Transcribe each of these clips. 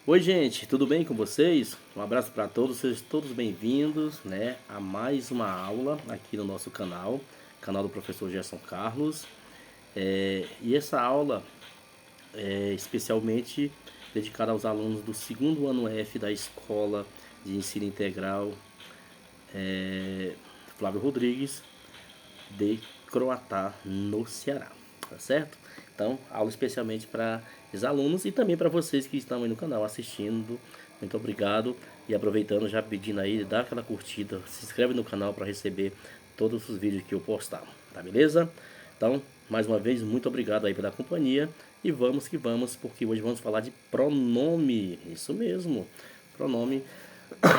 Oi, gente, tudo bem com vocês? Um abraço para todos, sejam todos bem-vindos, né, a mais uma aula aqui no nosso canal do professor Gerson Carlos. E essa aula é especialmente dedicada aos alunos do segundo ano F da Escola de Ensino Integral Flávio Rodrigues, de Croatá, no Ceará, tá certo? Então, aula especialmente para os alunos e também para vocês que estão aí no canal assistindo. Muito obrigado. E aproveitando, já pedindo aí, dá aquela curtida, se inscreve no canal para receber todos os vídeos que eu postar, tá beleza? Então, mais uma vez, muito obrigado aí pela companhia e vamos que vamos, porque hoje vamos falar de pronome, isso mesmo, pronome,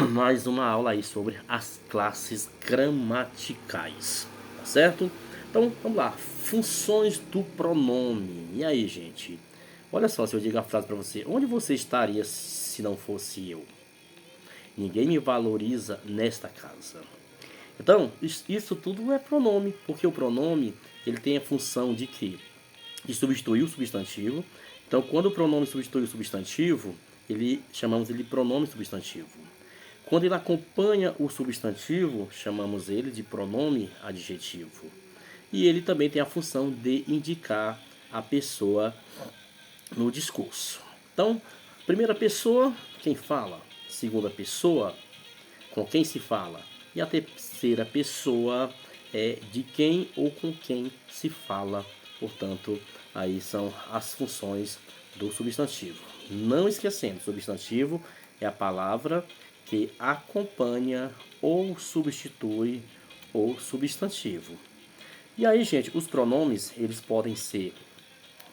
mais uma aula aí sobre as classes gramaticais, tá certo? Então vamos lá, funções do pronome. E aí, gente? Olha só, se eu digo a frase para você, onde você estaria se não fosse eu? Ninguém me valoriza nesta casa. Então, isso tudo é pronome, porque o pronome ele tem a função de quê? De substituir o substantivo. Então, quando o pronome substitui o substantivo, chamamos ele de pronome substantivo. Quando ele acompanha o substantivo, chamamos ele de pronome adjetivo. E ele também tem a função de indicar a pessoa no discurso. Então, primeira pessoa, quem fala? Segunda pessoa, com quem se fala? E a terceira pessoa é de quem ou com quem se fala. Portanto, aí são as funções do substantivo. Não esquecendo, substantivo é a palavra que acompanha ou substitui o substantivo. E aí, gente, os pronomes, eles podem ser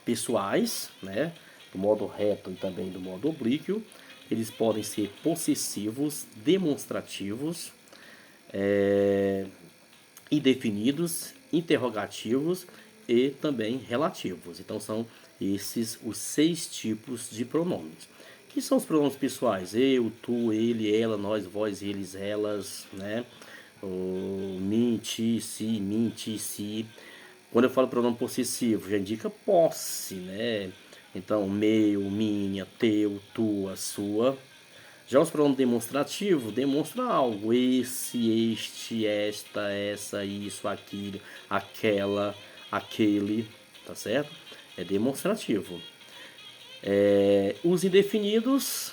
pessoais, né, do modo reto e também do modo oblíquo. Eles podem ser possessivos, demonstrativos, indefinidos, interrogativos e também relativos. Então são esses os 6 tipos de pronomes. Que são os pronomes pessoais? Eu, tu, ele, ela, nós, vós, eles, elas, né? O mim, ti, si, mim, ti, si. Quando eu falo pronome possessivo, já indica posse, né? Então, meu, minha, teu, tua, sua. Já os pronomes demonstrativos demonstra algo. Esse, este, esta, essa, isso, aquilo, aquela, aquele, tá certo? É demonstrativo. Os indefinidos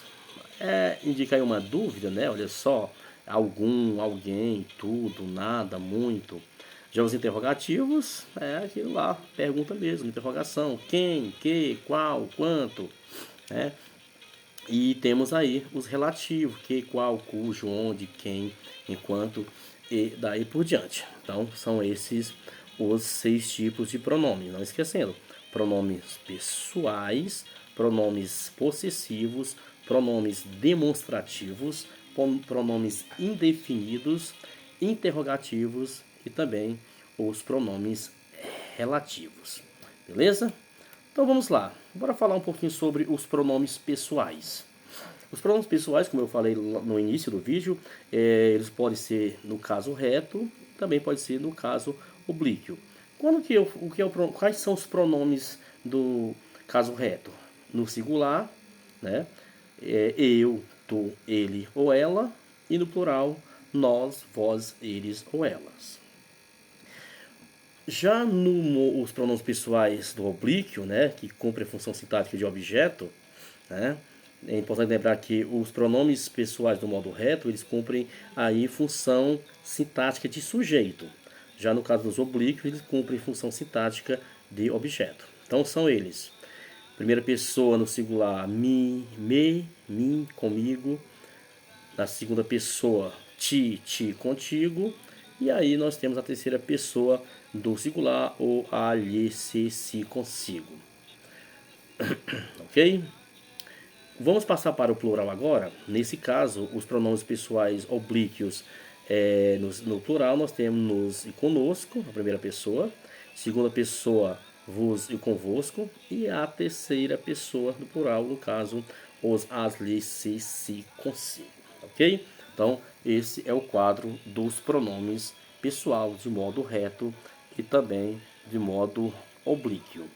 indica aí uma dúvida, né? Olha só, algum, alguém, tudo, nada, muito. Já os interrogativos é aquilo lá, pergunta mesmo, interrogação. Quem, que, qual, quanto, né? E temos aí os relativos, que, qual, cujo, onde, quem, enquanto e daí por diante. Então são esses os 6 tipos de pronomes. Não esquecendo, pronomes pessoais, pronomes possessivos, pronomes demonstrativos, pronomes indefinidos, interrogativos e também os pronomes relativos. Beleza? Então vamos lá, bora falar um pouquinho sobre os pronomes pessoais. Os pronomes pessoais, como eu falei no início do vídeo, eles podem ser no caso reto, também pode ser no caso oblíquo. Quais são os pronomes do caso reto? No singular, né? Eu, tu, ele ou ela, e no plural, nós, vós, eles ou elas. Já os pronomes pessoais do oblíquo, né, que cumpre a função sintática de objeto, né, é importante lembrar que os pronomes pessoais do modo reto, eles cumprem aí função sintática de sujeito. Já no caso dos oblíquos, eles cumprem função sintática de objeto. Então são eles: primeira pessoa no singular, me, mim, comigo. Na segunda pessoa, ti, contigo. E aí nós temos a terceira pessoa do singular, o alhe, se, consigo. Ok? Vamos passar para o plural agora. Nesse caso, os pronomes pessoais oblíquos no plural nós temos nos e conosco, a primeira pessoa. Segunda pessoa, vos e convosco. E a terceira pessoa do plural, no caso, os, as, lhe, se, consigo. Ok? Então, esse é o quadro dos pronomes pessoal de modo reto e também de modo oblíquo.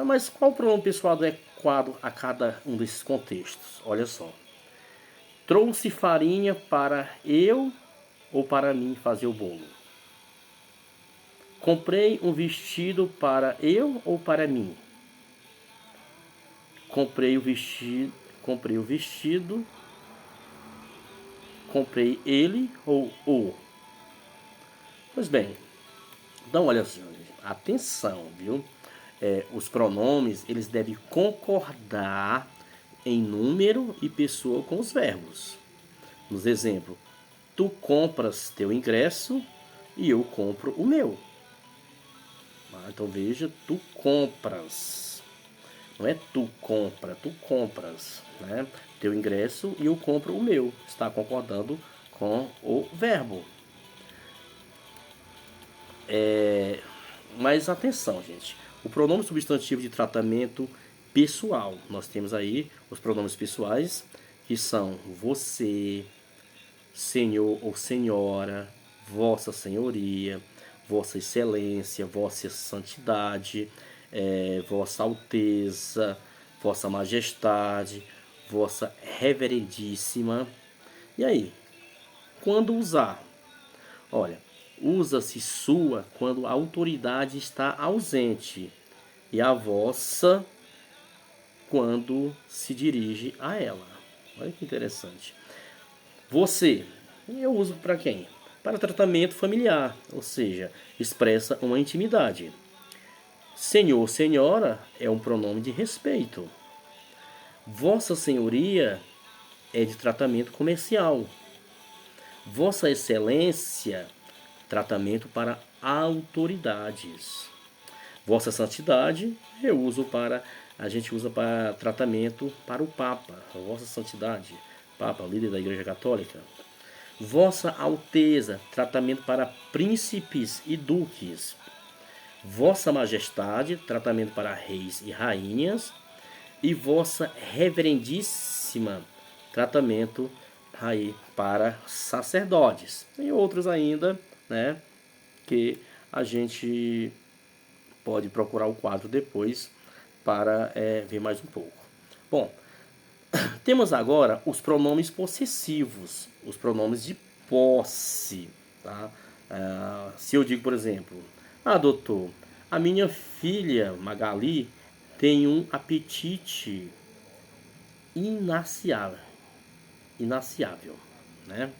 Mas qual pronome pessoal é adequado a cada um desses contextos. Olha só. Trouxe farinha para eu ou para mim fazer o bolo? Comprei um vestido para eu ou para mim? Comprei o vestido, comprei ele ou o? Pois bem, então olha só, atenção, viu? Os pronomes, eles devem concordar em número e pessoa com os verbos. Nos exemplos, tu compras teu ingresso e eu compro o meu. Então veja, tu compras. Não é tu compra, tu compras, né? Teu ingresso e eu compro o meu. Está concordando com o verbo. Mas atenção, gente. O pronome substantivo de tratamento pessoal. Nós temos aí os pronomes pessoais, que são você, senhor ou senhora, vossa senhoria, vossa excelência, vossa santidade, vossa alteza, vossa majestade, vossa reverendíssima. E aí, quando usar? Olha, usa-se sua quando a autoridade está ausente e a vossa quando se dirige a ela. Olha que interessante. Você, eu uso para quem? Para tratamento familiar, ou seja, expressa uma intimidade. Senhor, senhora é um pronome de respeito. Vossa senhoria é de tratamento comercial. Vossa excelência, tratamento para autoridades. Vossa santidade, a gente usa para tratamento para o Papa. Vossa santidade, Papa, líder da Igreja Católica. Vossa Alteza, tratamento para príncipes e duques. Vossa Majestade, tratamento para reis e rainhas. E Vossa Reverendíssima, tratamento aí para sacerdotes. E outros ainda, né, que a gente pode procurar o quadro depois para ver mais um pouco. Bom, temos agora os pronomes possessivos, os pronomes de posse. Tá? Se eu digo, por exemplo, doutor, a minha filha Magali tem um apetite inaciável, né?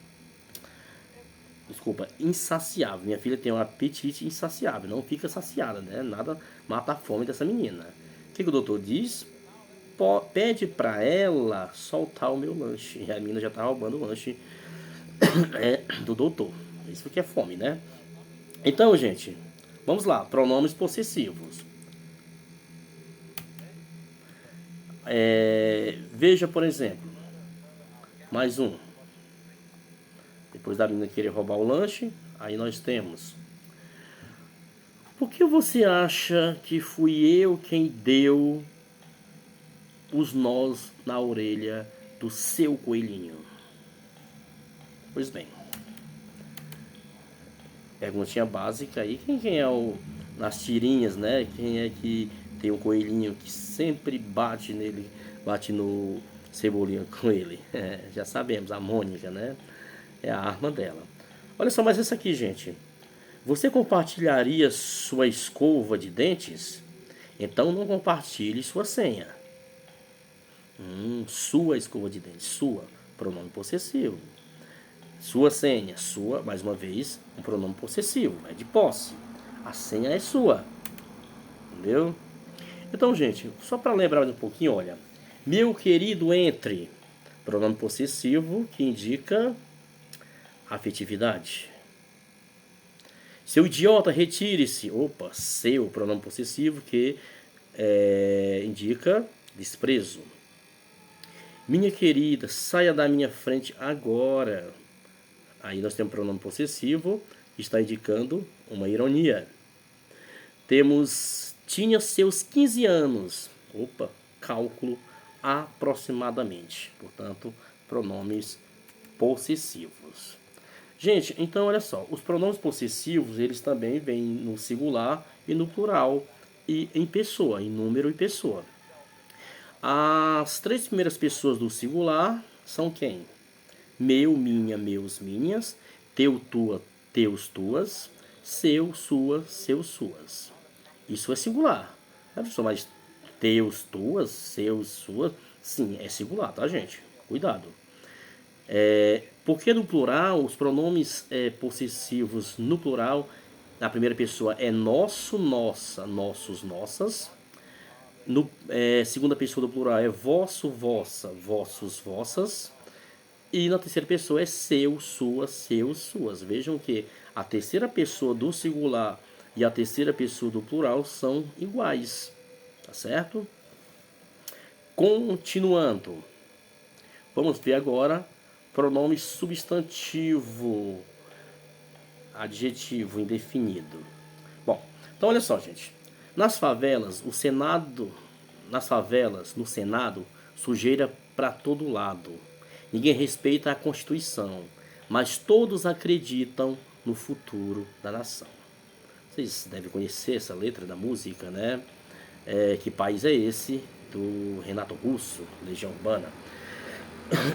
Desculpa, insaciável. Minha filha tem um apetite insaciável, não fica saciada, né? Nada mata a fome dessa menina. O que o doutor diz? Pede para ela soltar o meu lanche. E a menina já tá roubando o lanche do doutor. Isso que é fome, né? Então, gente, vamos lá. Pronomes possessivos. Veja, por exemplo, mais um. Depois da menina querer roubar o lanche, aí nós temos: por que você acha que fui eu quem deu os nós na orelha do seu coelhinho? Pois bem, perguntinha básica aí. Quem é nas tirinhas, né? Quem é que tem um coelhinho que sempre bate nele, bate no Cebolinha com ele? Já sabemos, a Mônica, né? É a arma dela. Olha só, mas isso aqui, gente. Você compartilharia sua escova de dentes? Então não compartilhe sua senha. Sua escova de dentes, sua, pronome possessivo. Sua senha, sua, mais uma vez, um pronome possessivo, é de posse. A senha é sua, entendeu? Então, gente, só para lembrar um pouquinho, olha, meu querido entre, pronome possessivo que indica afetividade. Seu idiota, retire-se. Opa, seu, pronome possessivo que indica desprezo. Minha querida, saia da minha frente agora. Aí nós temos pronome possessivo, que está indicando uma ironia. Temos, tinha seus 15 anos. Opa, cálculo aproximadamente. Portanto, pronomes possessivos. Gente, então olha só, os pronomes possessivos, eles também vêm no singular e no plural, e em pessoa, em número e pessoa. As três primeiras pessoas do singular são quem? Meu, minha, meus, minhas. Teu, tua, teus, tuas. Seu, sua, seus, suas. Isso é singular. É, professor, mas teus, tuas, seus, suas. Sim, é singular, tá, gente? Cuidado. Porque no plural, os pronomes possessivos no plural, na primeira pessoa é nosso, nossa, nossos, nossas. No segunda pessoa do plural é vosso, vossa, vossos, vossas. E na terceira pessoa é seu, sua, seus, suas. Vejam que a terceira pessoa do singular e a terceira pessoa do plural são iguais. Tá certo? Continuando. Vamos ver agora pronome substantivo, adjetivo indefinido. Bom, então olha só, gente. Nas favelas, no Senado, sujeira para todo lado. Ninguém respeita a Constituição, mas todos acreditam no futuro da nação. Vocês devem conhecer essa letra da música, né? Que país é esse? Do Renato Russo, Legião Urbana.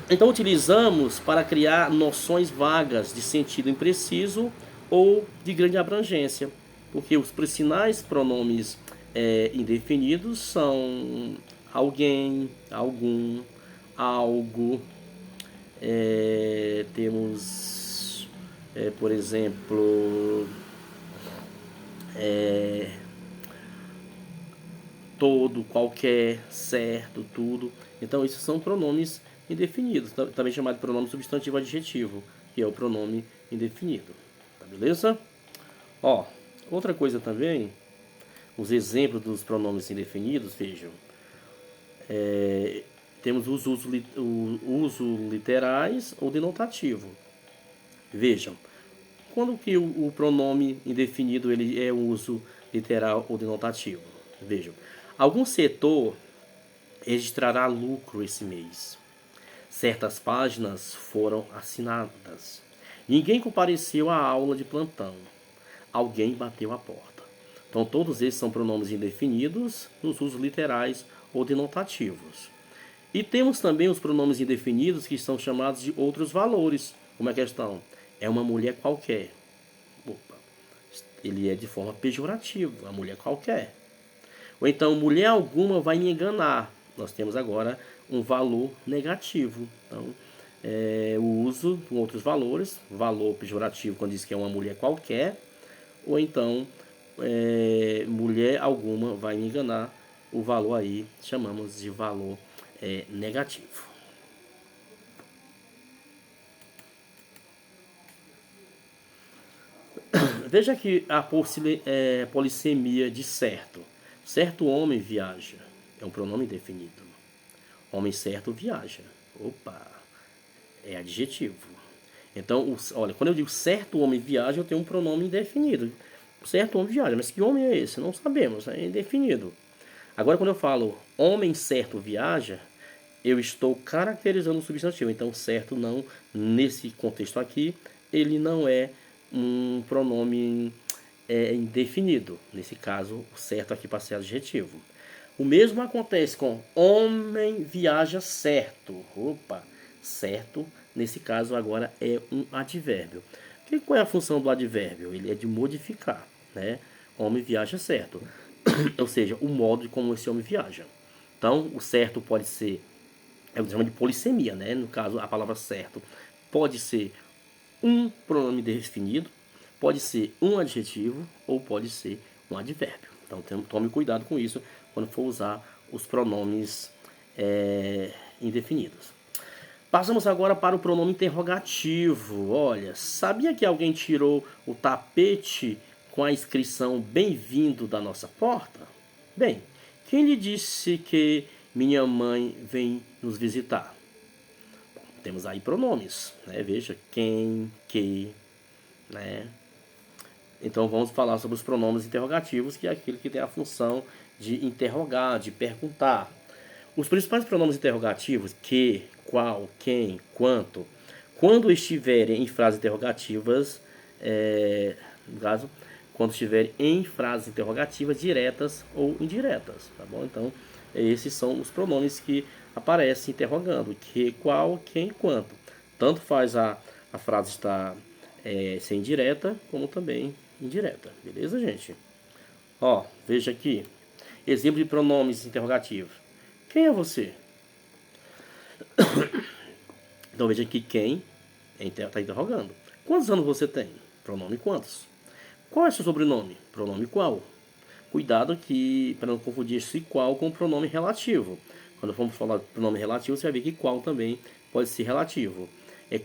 Então utilizamos para criar noções vagas de sentido impreciso ou de grande abrangência, porque os sinais pronomes indefinidos são alguém, algum, algo. Temos, por exemplo, todo, qualquer, certo, tudo. Então, esses são pronomes indefinidos, também chamado de pronome substantivo adjetivo, que é o pronome indefinido. Tá beleza? Ó, outra coisa também, os exemplos dos pronomes indefinidos, vejam. Temos os uso literais ou denotativo. Vejam, quando que o pronome indefinido ele é um uso literal ou denotativo? Vejam, algum setor registrará lucro esse mês. Certas páginas foram assinadas. Ninguém compareceu à aula de plantão. Alguém bateu a porta. Então, todos esses são pronomes indefinidos nos usos literais ou denotativos. E temos também os pronomes indefinidos que são chamados de outros valores. Como é a questão? É uma mulher qualquer. Opa, ele é de forma pejorativa, a mulher qualquer. Ou então, mulher alguma vai me enganar. Nós temos agora um valor negativo. Então, o uso com outros valores, valor pejorativo quando diz que é uma mulher qualquer, ou então, mulher alguma vai me enganar, o valor aí chamamos de valor negativo. Veja aqui a polissemia de certo. Certo homem viaja. É um pronome definido. Homem certo viaja. Opa, é adjetivo. Então, olha, quando eu digo certo homem viaja, eu tenho um pronome indefinido. Certo homem viaja, mas que homem é esse? Não sabemos, é indefinido. Agora, quando eu falo homem certo viaja, eu estou caracterizando o substantivo. Então, certo não, nesse contexto aqui, ele não é um pronome indefinido. Nesse caso, o certo aqui para ser adjetivo. O mesmo acontece com homem viaja certo. Opa, certo, nesse caso agora é um advérbio. Qual é a função do advérbio? Ele é de modificar, né? Homem viaja certo. Ou seja, o modo de como esse homem viaja. Então, o certo pode ser, é o que chama de polissemia, né? No caso, a palavra certo pode ser um pronome definido, pode ser um adjetivo ou pode ser um advérbio. Então, tome cuidado com isso quando for usar os pronomes indefinidos. Passamos agora para o pronome interrogativo. Olha, sabia que alguém tirou o tapete com a inscrição bem-vindo da nossa porta? Bem, quem lhe disse que minha mãe vem nos visitar? Bom, temos aí pronomes, né? Veja, quem, que, né? Então vamos falar sobre os pronomes interrogativos, que é aquilo que tem a função de interrogar, de perguntar. Os principais pronomes interrogativos, que, qual, quem, quanto, quando estiverem em frases interrogativas, no caso, quando estiverem em frases interrogativas diretas ou indiretas, tá bom? Então, Esses são os pronomes que aparecem interrogando, que, qual, quem, quanto. Tanto faz a frase estar ser indireta, como também indireta. Beleza, gente? Ó, veja aqui. Exemplo de pronomes interrogativos. Quem é você? Então veja aqui quem está interrogando. Quantos anos você tem? Pronome quantos. Qual é seu sobrenome? Pronome qual. Cuidado aqui para não confundir esse qual com o pronome relativo. Quando formos falar de pronome relativo, você vai ver que qual também pode ser relativo.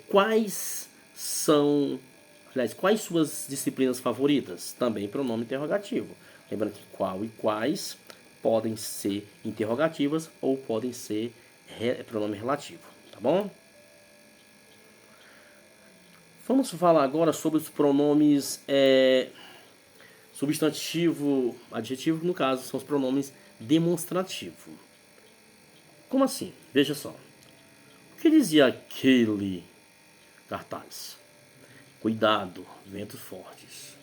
Quais são, aliás, quais suas disciplinas favoritas? Também pronome interrogativo. Lembrando que qual e quais podem ser interrogativas ou podem ser pronome relativo, tá bom? Vamos falar agora sobre os pronomes substantivo, adjetivo, no caso, são os pronomes demonstrativo. Como assim? Veja só. O que dizia aquele cartaz? Cuidado, ventos fortes.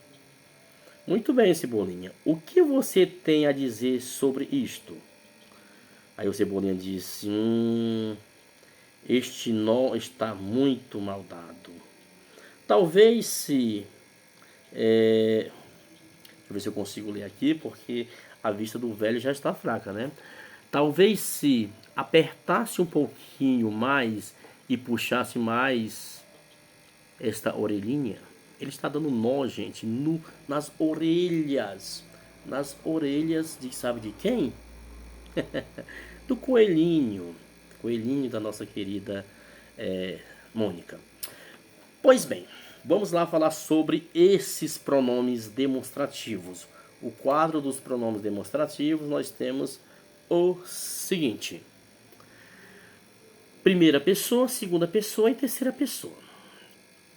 Muito bem, Cebolinha. O que você tem a dizer sobre isto? Aí o Cebolinha disse: este nó está muito mal dado. Talvez se... deixa eu ver se eu consigo ler aqui, porque a vista do velho já está fraca, né? Talvez se apertasse um pouquinho mais e puxasse mais esta orelhinha. Ele está dando nó, gente, nas orelhas. Nas orelhas de sabe de quem? Do coelhinho. Coelhinho da nossa querida Mônica. Pois bem, vamos lá falar sobre esses pronomes demonstrativos. O quadro dos pronomes demonstrativos, nós temos o seguinte: primeira pessoa, segunda pessoa e terceira pessoa.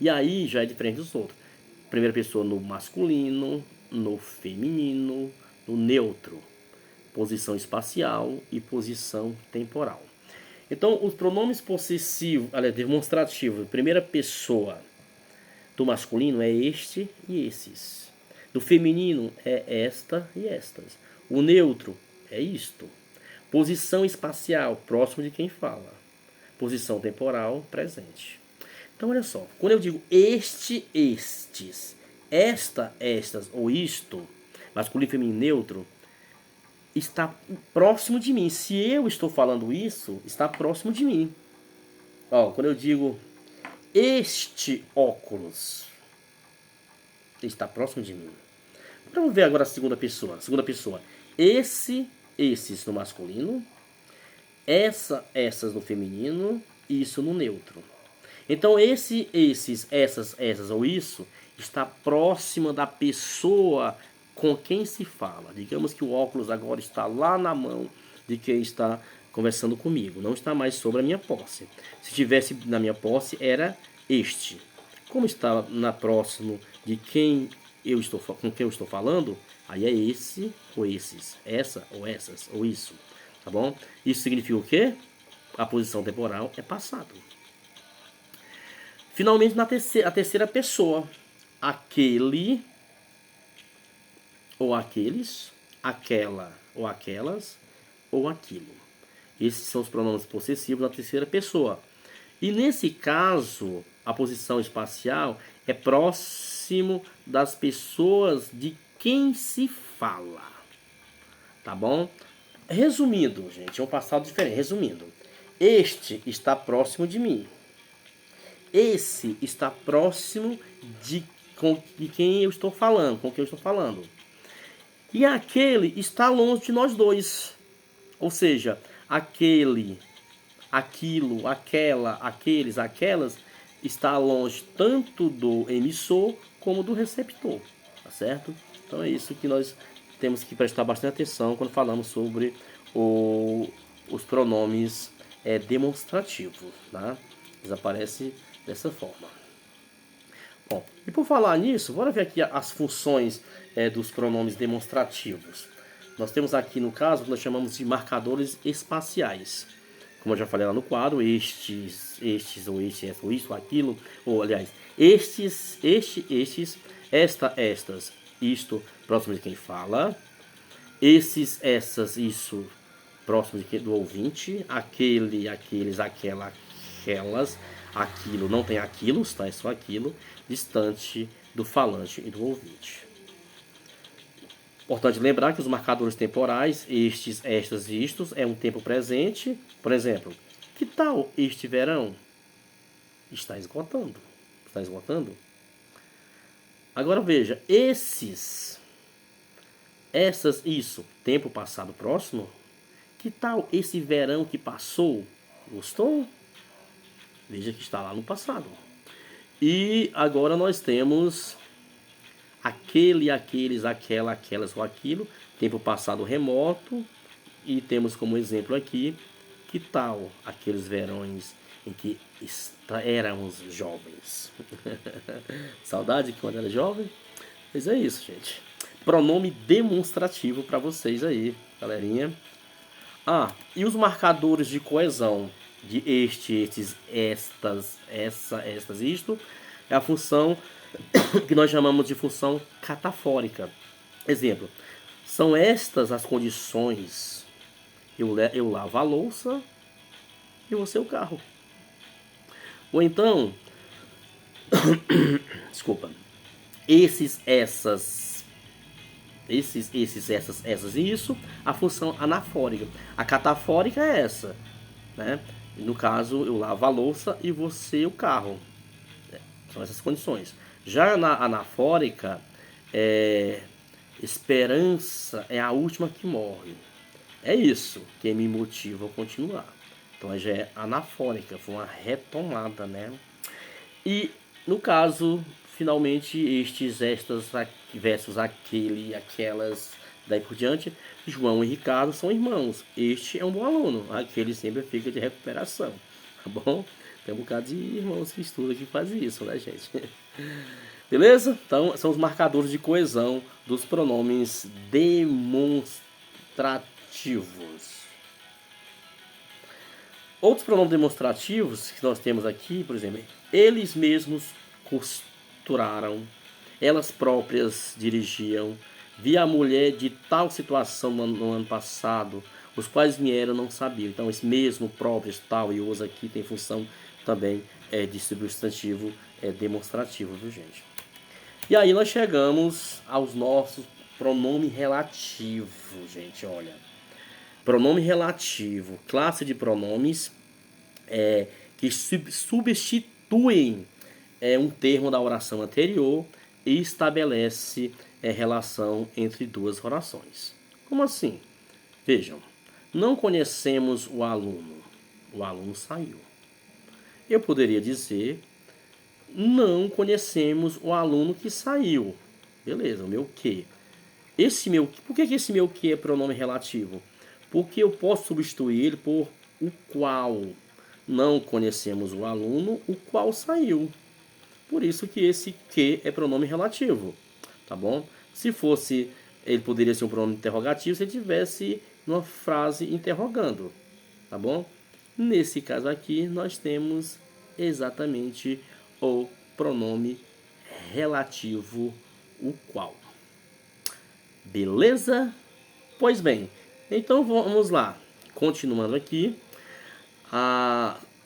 E aí já é diferente dos outros. Primeira pessoa no masculino, no feminino, no neutro, posição espacial e posição temporal. Então, os pronomes possessivos, aliás, demonstrativos, primeira pessoa do masculino é este e esses. Do feminino é esta e estas. O neutro é isto. Posição espacial, próximo de quem fala. Posição temporal, presente. Então, olha só. Quando eu digo este, estes, esta, estas ou isto, masculino, feminino, neutro, está próximo de mim. Se eu estou falando isso, está próximo de mim. Ó, quando eu digo este óculos, está próximo de mim. Vamos ver agora a segunda pessoa. Segunda pessoa. Esse, esses no masculino. Essa, essas no feminino. Isso no neutro. Então esse, esses, essas ou isso está próxima da pessoa com quem se fala. Digamos que o óculos agora está lá na mão de quem está conversando comigo. Não está mais sobre a minha posse. Se estivesse na minha posse, era este. Como está na próximo de quem eu estou, com quem eu estou falando, aí é esse ou esses, essa ou essas ou isso, tá bom? Isso significa o quê? A posição temporal é passado. Finalmente, a terceira pessoa, aquele ou aqueles, aquela ou aquelas ou aquilo. Esses são os pronomes possessivos na terceira pessoa. E nesse caso, a posição espacial é próximo das pessoas de quem se fala. Tá bom? Resumindo, gente, é um passado diferente. Resumindo, este está próximo de mim. Esse está próximo de quem eu estou falando, com quem eu estou falando. E aquele está longe de nós dois. Ou seja, aquele, aquilo, aquela, aqueles, aquelas está longe tanto do emissor como do receptor, tá certo? Então é isso que nós temos que prestar bastante atenção quando falamos sobre os pronomes demonstrativos, tá? Eles aparecem dessa forma. Bom, e por falar nisso, bora ver aqui as funções dos pronomes demonstrativos. Nós temos aqui no caso o que nós chamamos de marcadores espaciais. Como eu já falei lá no quadro, estes, ou este, essa, ou isso, aquilo, ou aliás, estes, esta, estas, isto, próximo de quem fala. Esses, essas, isso, próximo do ouvinte, aquele, aqueles, aquela, aquelas, aquilo, não tem aquilo, tá? É só aquilo, distante do falante e do ouvinte. Importante lembrar que os marcadores temporais, estes, estas e istos, é um tempo presente. Por exemplo, que tal este verão? Está esgotando. Está esgotando. Agora veja, essas, isso, tempo passado próximo. Que tal esse verão que passou? Gostou? Veja que está lá no passado. E agora nós temos aquele, aqueles, aquela, aquelas ou aquilo, tempo passado remoto. E temos como exemplo aqui, que tal aqueles verões em que éramos jovens? Saudade de quando era jovem? Mas é isso, gente. Pronome demonstrativo para vocês aí, galerinha. E os marcadores de coesão de estes, estas, essa, estas, isto, é a função que nós chamamos de função catafórica. Exemplo, são estas as condições. Eu lavo a louça e você o carro. Ou então, desculpa, essas e isso, a função anafórica. A catafórica é essa, né? No caso, eu lavo a louça e você o carro. São essas condições. Já na anafórica, esperança é a última que morre. É isso que me motiva a continuar. Então já é anafórica, foi uma retomada, né? E no caso, finalmente, estes, estas, versus aquele, aquelas, daí por diante, João e Ricardo são irmãos. Este é um bom aluno, aquele sempre fica de recuperação, tá bom? Tem um bocado de irmãos que estudam que fazem isso, né, gente? Beleza? Então, são os marcadores de coesão dos pronomes demonstrativos. Outros pronomes demonstrativos que nós temos aqui, por exemplo, eles mesmos costuraram, elas próprias dirigiam, vi a mulher de tal situação no ano passado, os quais vieram não sabiam. Então, esse mesmo, próprios, tal e os aqui tem função também de substantivo demonstrativo, viu, gente? E aí nós chegamos aos nossos pronomes relativos, gente, olha. Pronome relativo, classe de pronomes que substituem um termo da oração anterior e estabelece relação entre duas orações. Como assim? Vejam, não conhecemos o aluno saiu. Eu poderia dizer, não conhecemos o aluno que saiu. Beleza, o meu que. Por que esse meu que é pronome relativo? Porque eu posso substituir ele por o qual. Não conhecemos o aluno, o qual saiu. Por isso que esse que é pronome relativo, tá bom? Se fosse, ele poderia ser um pronome interrogativo se ele tivesse uma frase interrogando, tá bom? Nesse caso aqui, nós temos exatamente o pronome relativo, o qual. Beleza? Pois bem, então vamos lá. Continuando aqui.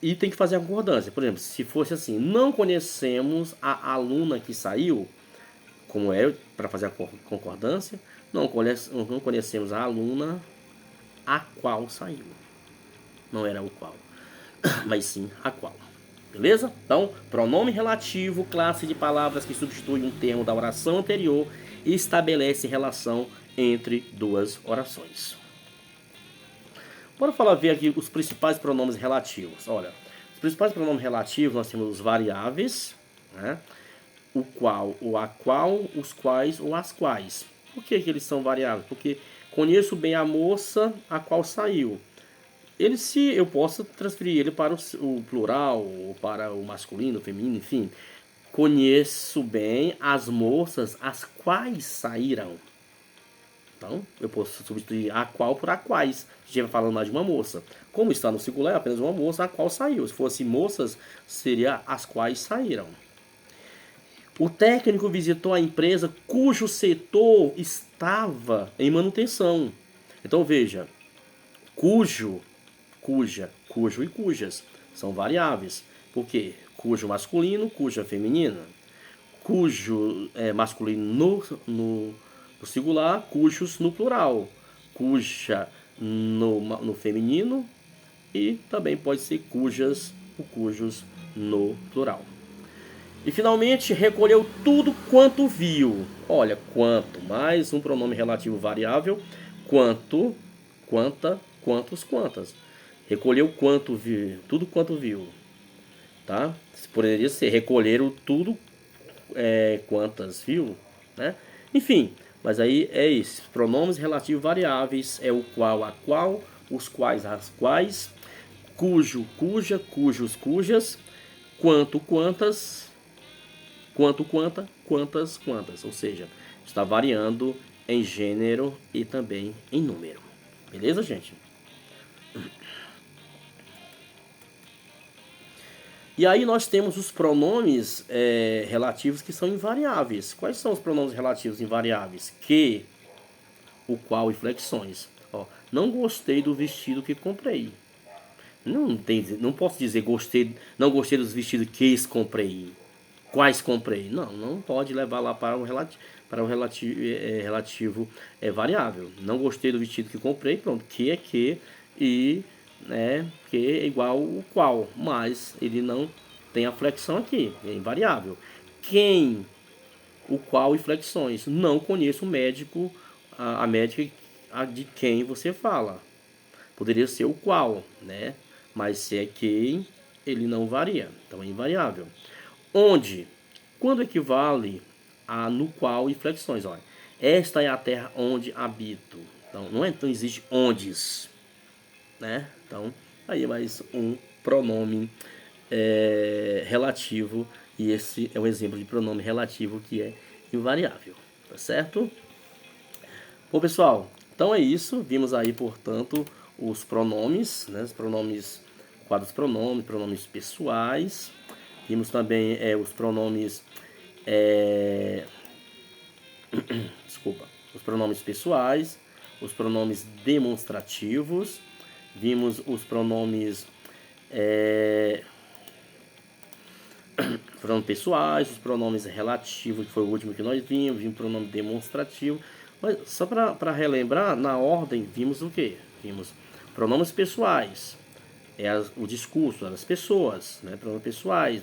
E tem que fazer a concordância. Por exemplo, se fosse assim, não conhecemos a aluna que saiu, como é para fazer a concordância, não conhecemos a aluna a qual saiu. Não era o qual, mas sim a qual. Beleza? Então, pronome relativo, classe de palavras que substitui um termo da oração anterior e estabelece relação entre duas orações. Bora ver aqui os principais pronomes relativos. Olha, os principais pronomes relativos nós temos os variáveis, né? O qual, o a qual, os quais ou as quais. Por que eles são variáveis? Porque conheço bem a moça a qual saiu. Eu posso transferir ele para o plural, ou para o masculino, o feminino, enfim. Conheço bem as moças as quais saíram. Então, eu posso substituir a qual por a quais. Se estiver falando mais de uma moça. Como está no singular, é apenas uma moça a qual saiu. Se fosse moças, seria as quais saíram. O técnico visitou a empresa cujo setor estava em manutenção. Então, veja. Cujo, cuja, cujo e cujas são variáveis. Por quê? Cujo masculino, cuja feminina. Cujo é masculino no singular, cujos no plural. Cuja no feminino e também pode ser cujas ou cujos no plural. E finalmente, recolheu tudo quanto viu. Olha, quanto, mais um pronome relativo variável. Quanto, quanta, quantos, quantas. Recolheu quanto viu, tudo quanto viu. Tá? Poderia ser recolheram tudo quantas viu, né? Enfim, mas aí é isso. Pronomes relativos variáveis é o qual, a qual, os quais, as quais, cujo, cuja, cujos, cujas, quanto, quantas, quanto, quanta, quantas, quantas. Ou seja, está variando em gênero e também em número. Beleza, gente? E aí nós temos os pronomes relativos que são invariáveis. Quais são os pronomes relativos invariáveis? Que, o qual e flexões. Ó, não gostei do vestido que comprei. Não posso dizer não gostei dos vestidos que comprei. Quais comprei? Não pode levar lá para o relativo variável. Não gostei do vestido que comprei, pronto, que é que e que é igual o qual, mas ele não tem a flexão aqui, é invariável. Quem, o qual e flexões. Não conheço o médico, a médica de quem você fala. Poderia ser o qual, né? Mas se é quem, ele não varia, então é invariável. Onde? Quando equivale a no qual e flexões, olha. Esta é a terra onde habito. Então, não existe ondes, né? Então, aí é mais um pronome relativo, e esse é um exemplo de pronome relativo que é invariável, tá certo? Bom, pessoal, então é isso. Vimos aí, portanto, os pronomes, né? Os pronomes, quadros pronomes, pronomes pessoais. Vimos também os pronomes, desculpa, os pronomes pessoais, os pronomes demonstrativos. Vimos os pronomes pronomes pessoais, os pronomes relativos, que foi o último que nós vimos o pronome demonstrativo. Mas só para relembrar, na ordem, vimos o que? Vimos pronomes pessoais, o discurso das pessoas, né? Pronomes pessoais,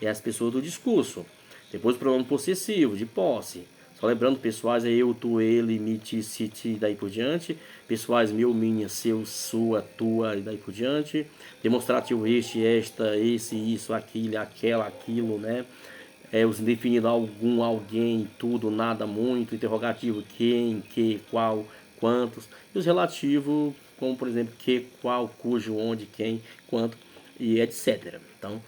é as pessoas do discurso. Depois o pronome possessivo, de posse. Só lembrando, pessoais é eu, tu, ele, me, ti, si, ti, e daí por diante. Pessoais, meu, minha, seu, sua, tua, e daí por diante. Demonstrativo, este, esta, esse, isso, aquilo, aquela, aquilo, né? Os indefinidos, algum, alguém, tudo, nada, muito. Interrogativo, quem, que, qual, quantos. E os relativos, como por exemplo, que, qual, cujo, onde, quem, quanto, e etc. Então,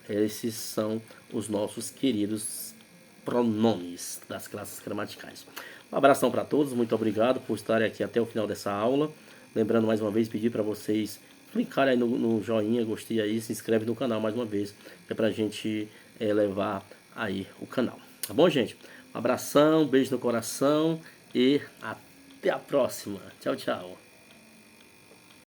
esses são os nossos queridos pronomes das classes gramaticais. Um abração para todos, muito obrigado por estarem aqui até o final dessa aula. Lembrando mais uma vez, pedir para vocês clicarem aí no joinha, gostei aí, se inscreve no canal mais uma vez, é para a gente levar aí o canal. Tá bom, gente? Um abração, beijo no coração e até a próxima. Tchau, tchau.